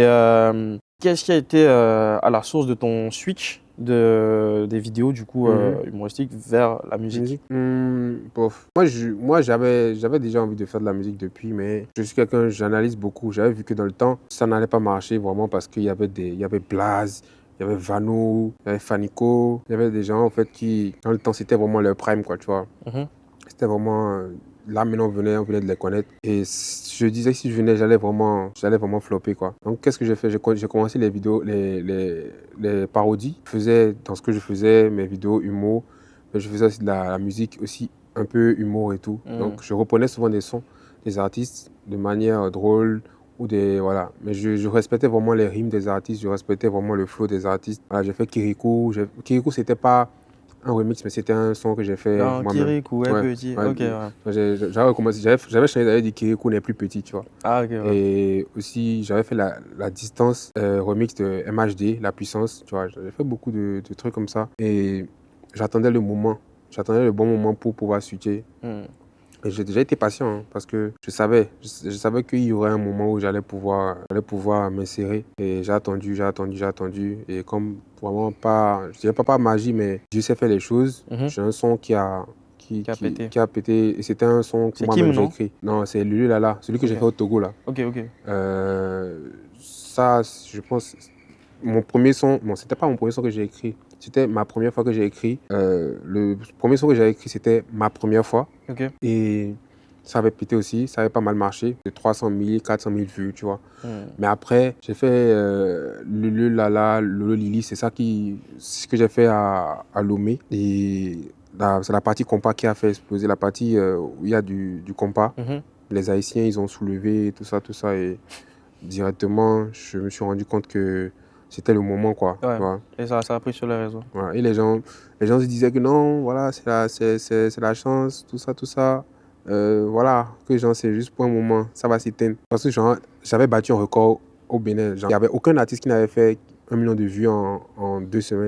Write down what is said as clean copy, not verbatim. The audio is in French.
Et qu'est-ce qui a été à la source de ton switch des vidéos du coup humoristiques vers la musique? Bof. Moi, j'avais déjà envie de faire de la musique depuis, mais je suis quelqu'un, j'analyse beaucoup. J'avais vu que dans le temps, ça n'allait pas marcher vraiment parce qu'il y avait Blaze, il y avait Vano, il y avait Fanico, il y avait des gens en fait qui, dans le temps, c'était vraiment leur prime, quoi, tu vois. Mhm. C'était vraiment. Là, maintenant, on venait de les connaître. Et je disais que si je venais, j'allais vraiment flopper, quoi. Donc, qu'est-ce que j'ai fait? J'ai commencé les vidéos, les parodies. Je faisais, dans ce que je faisais, mes vidéos humour. Mais je faisais aussi de la musique, aussi un peu humour et tout. Donc, je reprenais souvent des sons des artistes de manière drôle ou des. Voilà. Mais je respectais vraiment les rimes des artistes. Je respectais vraiment le flow des artistes. Voilà, j'ai fait Kirikou. Kirikou, c'était pas un remix, mais c'était un son que j'ai fait Dans moi-même. Kirikou, ouais, Ouais, petit. ouais. Ok, ouais. J'avais commencé, j'avais changé d'ailleurs du Kirikou n'est plus petit, tu vois. Ah, ok, ouais. Et aussi, j'avais fait la distance remix de MHD, La Puissance, tu vois. J'avais fait beaucoup de trucs comme ça. Et j'attendais le moment, j'attendais le bon moment pour pouvoir switcher. Hmm. Et j'ai déjà été patient hein, parce que je savais qu'il y aurait un moment où j'allais pouvoir m'insérer. Et j'ai attendu. Et comme vraiment pas, je dirais pas par magie, mais Dieu sait faire les choses. Mhm. J'ai un son Qui a pété. qui a pété. Et c'était un son que C'est Kim, moi-même j'ai non? écrit. Non, c'est Lulu Lala, celui que j'ai Ok, fait au Togo là. ok, ok. Ça, je pense, mon premier son, bon, c'était pas mon premier son que j'ai écrit. C'était ma première fois que j'ai écrit. Le premier son que j'ai écrit, c'était ma première fois. Ok. Et ça avait pété aussi, ça avait pas mal marché, de 300 000, 400 000 vues, tu vois. Hmm. Mais après, j'ai fait Lulu Lala, Lolo Lili, c'est ce que j'ai fait à Lomé. Et c'est la partie compas qui a fait exploser, la partie où il y a du compas. Mhm. Les Haïtiens, ils ont soulevé tout ça. Et directement, je me suis rendu compte que c'était le moment, quoi. Tu Ouais. vois. Et ça a pris sur les réseaux. Voilà. Et les gens se disaient que non, voilà, c'est la chance, tout ça. Voilà, que genre, c'est juste pour un moment, ça va s'éteindre. Parce que genre, j'avais battu un record au Bénin. Genre, il n'y avait aucun artiste qui n'avait fait 1 million de vues en 2 semaines.